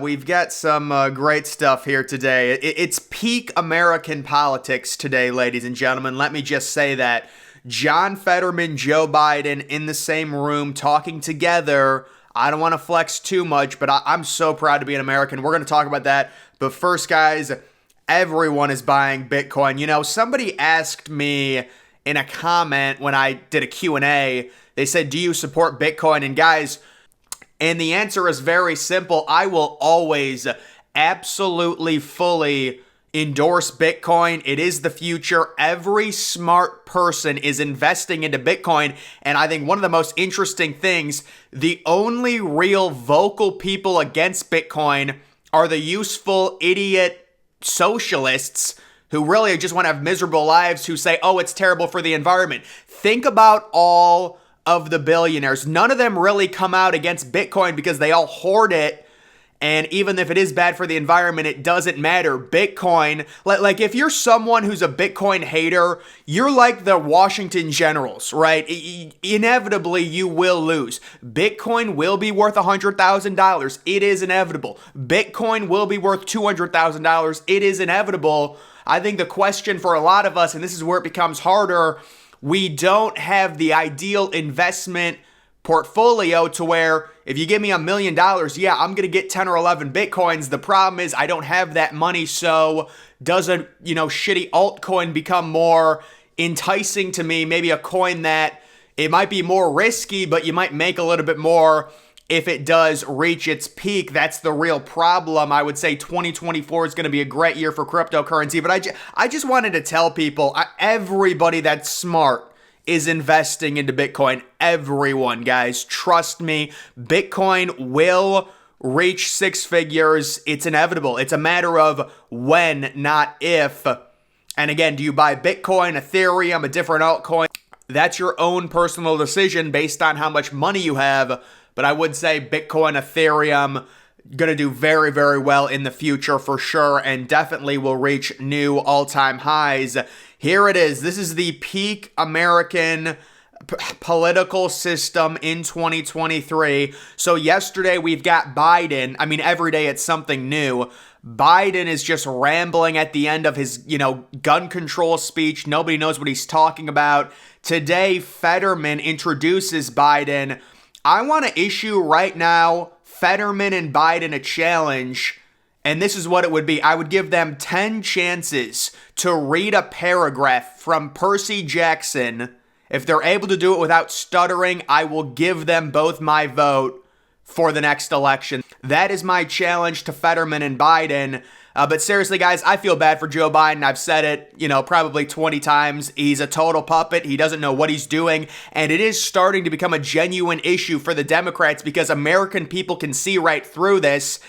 We've got some great stuff here today. It's peak American politics today, ladies and gentlemen. Let me just say that. John Fetterman, Joe Biden in the same room talking together. I don't want to flex too much, but I'm so proud to be an American. We're going to talk about that. But first, guys, everyone is buying Bitcoin. You know, somebody asked me in a comment when I did a Q&A, they said, do you support Bitcoin? And guys, and the answer is very simple. I will always absolutely fully endorse Bitcoin. It is the future. Every smart person is investing into Bitcoin. And I think one of the most interesting things, the only real vocal people against Bitcoin are the useful idiot socialists who really just want to have miserable lives, who say, oh, it's terrible for the environment. Think about all of the billionaires. None of them really come out against Bitcoin because they all hoard it. And even if it is bad for the environment, it doesn't matter. Bitcoin, like if you're someone who's a Bitcoin hater, you're like the Washington Generals, right? Inevitably, you will lose. Bitcoin will be worth $100,000. It is inevitable. Bitcoin will be worth $200,000. It is inevitable. I think the question for a lot of us, and this is where it becomes harder, we don't have the ideal investment portfolio to where if you give me $1 million, yeah, I'm going to get 10 or 11 Bitcoins. The problem is I don't have that money. So does a, shitty altcoin become more enticing to me? Maybe a coin that it might be more risky, but you might make a little bit more if it does reach its peak. That's the real problem. I would say 2024 is going to be a great year for cryptocurrency. But I just wanted to tell people, everybody that's smart is investing into Bitcoin. Everyone, guys, trust me, Bitcoin will reach six figures. It's inevitable. It's a matter of when, not if. And again, do you buy Bitcoin, Ethereum, a different altcoin? That's your own personal decision based on how much money you have. But I would say Bitcoin, Ethereum, going to do very, very well in the future for sure, and definitely will reach new all-time highs. Here it is. This is the peak American political system in 2023. So yesterday we've got Biden. I mean, every day it's something new. Biden is just rambling at the end of his, gun control speech. Nobody knows what he's talking about. Today, Fetterman introduces Biden. I want to issue right now Fetterman and Biden a challenge, and this is what it would be. I would give them 10 chances to read a paragraph from Percy Jackson. If they're able to do it without stuttering, I will give them both my vote for the next election. That is my challenge to Fetterman and Biden. But seriously, guys, I feel bad for Joe Biden. I've said it, probably 20 times. He's a total puppet. He doesn't know what he's doing. And it is starting to become a genuine issue for the Democrats because American people can see right through this.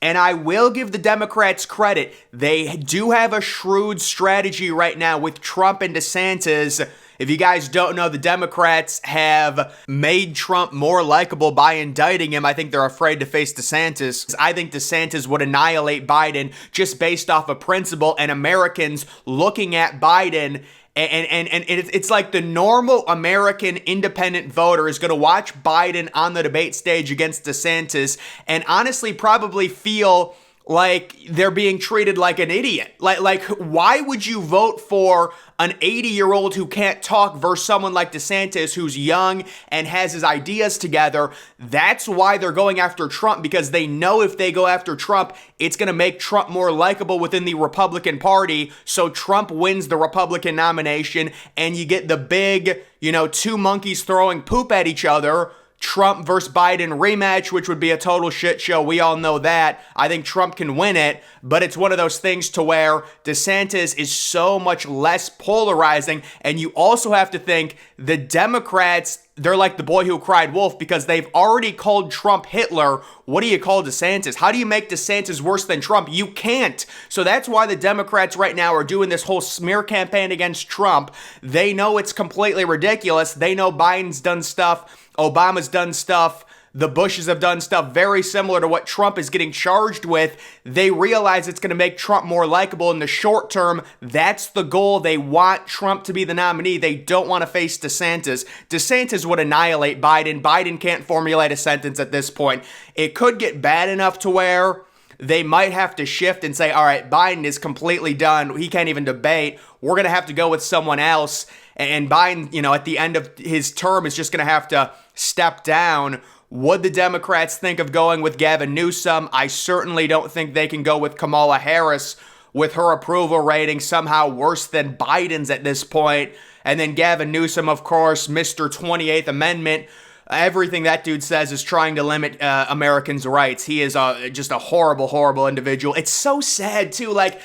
And I will give the Democrats credit. They do have a shrewd strategy right now with Trump and DeSantis. If you guys don't know, the Democrats have made Trump more likable by indicting him. I think they're afraid to face DeSantis. I think DeSantis would annihilate Biden just based off of principle, and Americans looking at Biden and it's like the normal American independent voter is going to watch Biden on the debate stage against DeSantis and honestly probably feel like they're being treated like an idiot. Like why would you vote for an 80-year-old who can't talk versus someone like DeSantis who's young and has his ideas together? That's why they're going after Trump, because they know if they go after Trump, it's going to make Trump more likable within the Republican Party. So Trump wins the Republican nomination and you get the big, two monkeys throwing poop at each other. Trump versus Biden rematch, which would be a total shit show. We all know that. I think Trump can win it, but it's one of those things to where DeSantis is so much less polarizing, and you also have to think the Democrats, they're like the boy who cried wolf because they've already called Trump Hitler. What do you call DeSantis? How do you make DeSantis worse than Trump? You can't. So that's why the Democrats right now are doing this whole smear campaign against Trump. They know it's completely ridiculous. They know Biden's done stuff. Obama's done stuff. The Bushes have done stuff very similar to what Trump is getting charged with. They realize it's going to make Trump more likable in the short term. That's the goal. They want Trump to be the nominee. They don't want to face DeSantis. DeSantis would annihilate Biden. Biden can't formulate a sentence at this point. It could get bad enough to where they might have to shift and say, all right, Biden is completely done. He can't even debate. We're going to have to go with someone else. And Biden, at the end of his term is just going to have to step down. Would the Democrats think of going with Gavin Newsom? I certainly don't think they can go with Kamala Harris with her approval rating somehow worse than Biden's at this point. And then Gavin Newsom, of course, Mr. 28th Amendment. Everything that dude says is trying to limit Americans' rights. He is just a horrible, horrible individual. It's so sad, too. I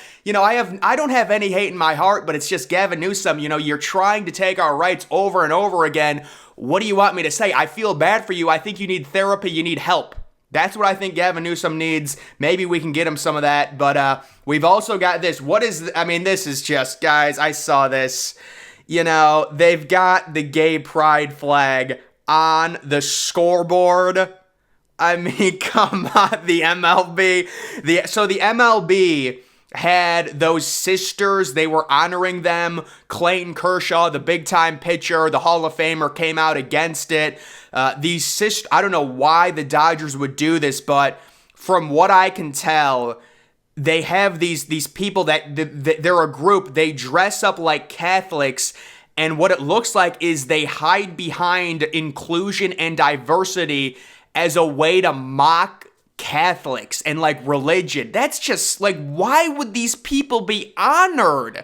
don't have any hate in my heart, but it's just Gavin Newsom. You're trying to take our rights over and over again. What do you want me to say? I feel bad for you. I think you need therapy. You need help. That's what I think Gavin Newsom needs. Maybe we can get him some of that. But we've also got this. This is just, guys, I saw this. They've got the gay pride flag on the scoreboard. Come on, the MLB. So the MLB had those sisters. They were honoring them. Clayton Kershaw, the big-time pitcher, the Hall of Famer, came out against it. These sisters, I don't know why the Dodgers would do this, but from what I can tell, they have these people that they're a group. They dress up like Catholics, and what it looks like is they hide behind inclusion and diversity as a way to mock Catholics and religion. That's just why would these people be honored?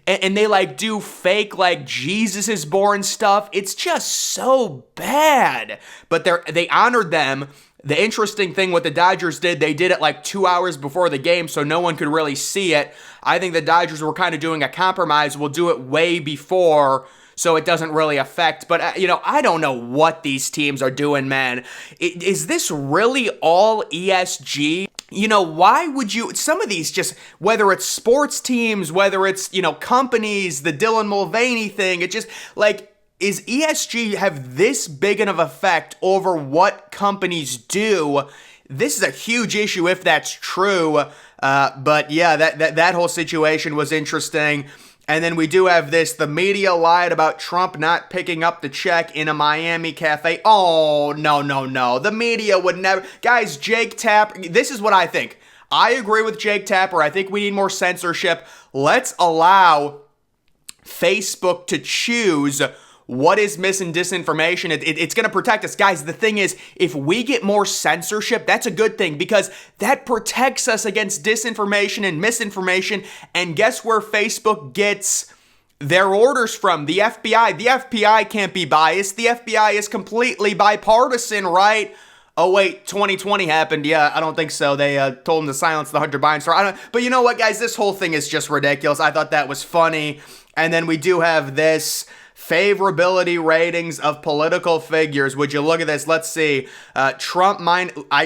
And they do fake Jesus is born stuff. It's just so bad. But they honored them. The interesting thing what the Dodgers did, they did it 2 hours before the game so no one could really see it. I think the Dodgers were kind of doing a compromise. We'll do it way before so it doesn't really affect. But, I don't know what these teams are doing, man. Is this really all ESG? Why would you, some of these just, whether it's sports teams, whether it's, companies, the Dylan Mulvaney thing, it just, is ESG have this big of an effect over what companies do? This is a huge issue if that's true. But yeah, that whole situation was interesting. And then we do have this. The media lied about Trump not picking up the check in a Miami cafe. Oh, no. The media would never. Guys, Jake Tapper, this is what I think. I agree with Jake Tapper. I think we need more censorship. Let's allow Facebook to choose what is mis and disinformation. It's going to protect us. Guys, the thing is, if we get more censorship, that's a good thing because that protects us against disinformation and misinformation. And guess where Facebook gets their orders from? The FBI. The FBI can't be biased. The FBI is completely bipartisan, right? Oh, wait, 2020 happened. Yeah, I don't think so. They told him to silence the Hunter Biden story. But you know what, guys? This whole thing is just ridiculous. I thought that was funny. And then we do have this. Favorability ratings of political figures. Would you look at this? Let's see. Trump,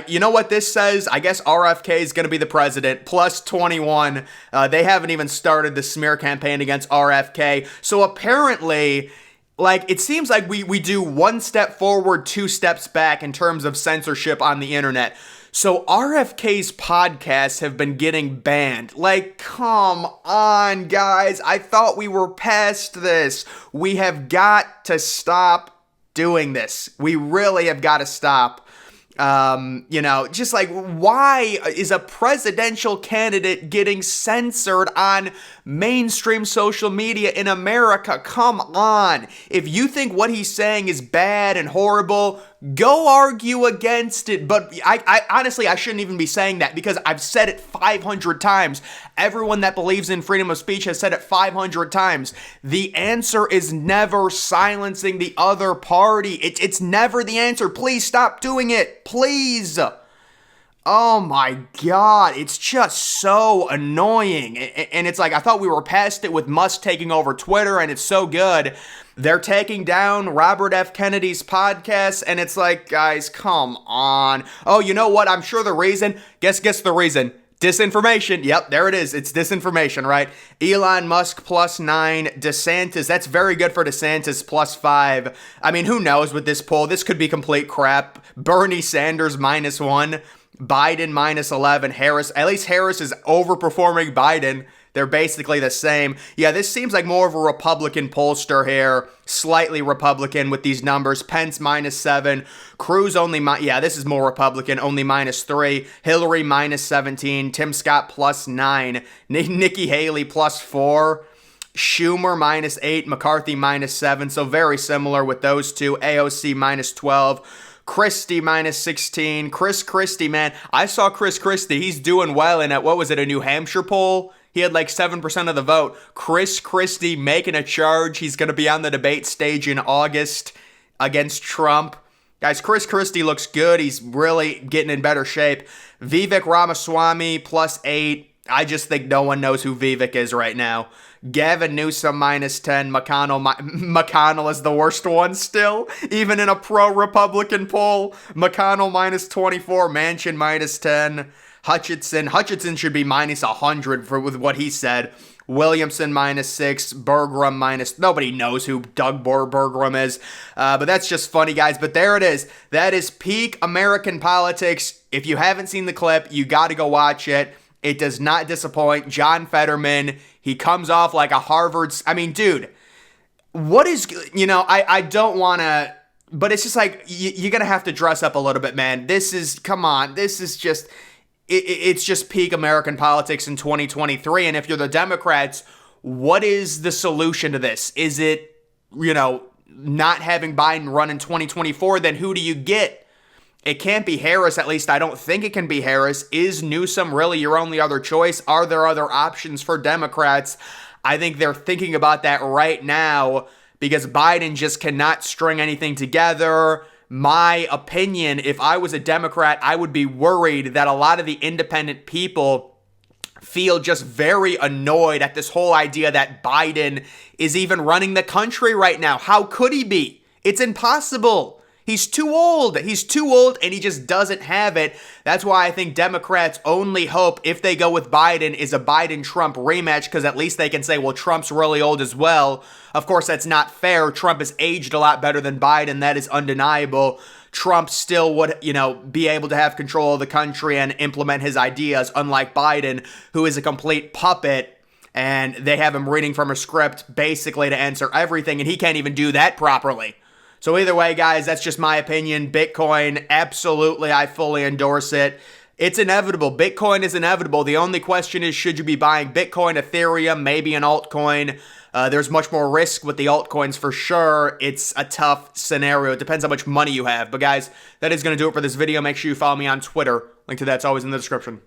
you know what this says? I guess RFK is going to be the president, plus 21. They haven't even started the smear campaign against RFK. So apparently, it seems like we do one step forward, two steps back in terms of censorship on the internet. So RFK's podcasts have been getting banned. Come on, guys. I thought we were past this. We have got to stop doing this. We really have got to stop. Why is a presidential candidate getting censored on mainstream social media in America? Come on. If you think what he's saying is bad and horrible, go argue against it. But I honestly, I shouldn't even be saying that because I've said it 500 times. Everyone that believes in freedom of speech has said it 500 times. The answer is never silencing the other party. It's never the answer. Please stop doing it. Please. Oh my God. It's just so annoying. And it's I thought we were past it with Musk taking over Twitter and it's so good. They're taking down Robert F. Kennedy's podcast, and it's guys, come on. Oh, you know what? I'm sure the reason, guess the reason. Disinformation. Yep, there it is. It's disinformation, right? Elon Musk +9. DeSantis. That's very good for DeSantis +5. I mean, who knows with this poll? This could be complete crap. Bernie Sanders -1. Biden -11. Harris. At least Harris is overperforming Biden. They're basically the same. Yeah, this seems like more of a Republican pollster here. Slightly Republican with these numbers. Pence -7. Cruz only, yeah, this is more Republican, only -3. Hillary -17. Tim Scott +9. Nikki Haley +4. Schumer -8. McCarthy -7. So very similar with those two. AOC -12. Christie -16. Chris Christie, man. I saw Chris Christie. He's doing well in what was it, a New Hampshire poll? He had like 7% of the vote. Chris Christie making a charge. He's going to be on the debate stage in August against Trump. Guys, Chris Christie looks good. He's really getting in better shape. Vivek Ramaswamy +8. I just think no one knows who Vivek is right now. Gavin Newsom -10. McConnell is the worst one still, even in a pro-Republican poll. McConnell -24. Manchin -10. Hutchinson should be -100 with what he said. Williamson -6. Bergrum nobody knows who Doug Bergrum is. But that's just funny, guys. But there it is. That is peak American politics. If you haven't seen the clip, you got to go watch it. It does not disappoint. John Fetterman, he comes off like a Harvard. I mean, dude, what is, I don't want to, but it's just like, you're going to have to dress up a little bit, man. Come on. This is just, it's just peak American politics in 2023. And if you're the Democrats, what is the solution to this? Is it, not having Biden run in 2024? Then who do you get? It can't be Harris. At least I don't think it can be Harris. Is Newsom really your only other choice? Are there other options for Democrats? I think they're thinking about that right now because Biden just cannot string anything together. My opinion, if I was a Democrat, I would be worried that a lot of the independent people feel just very annoyed at this whole idea that Biden is even running the country right now. How could he be? It's impossible. He's too old. He's too old, and he just doesn't have it. That's why I think Democrats' only hope, if they go with Biden, is a Biden-Trump rematch, because at least they can say, well, Trump's really old as well. Of course, that's not fair. Trump has aged a lot better than Biden. That is undeniable. Trump still would, be able to have control of the country and implement his ideas, unlike Biden, who is a complete puppet, and they have him reading from a script basically to answer everything, and he can't even do that properly. So either way, guys, that's just my opinion. Bitcoin, absolutely, I fully endorse it. It's inevitable. Bitcoin is inevitable. The only question is, should you be buying Bitcoin, Ethereum, maybe an altcoin? There's much more risk with the altcoins for sure. It's a tough scenario. It depends how much money you have. But guys, that is going to do it for this video. Make sure you follow me on Twitter. Link to that's always in the description.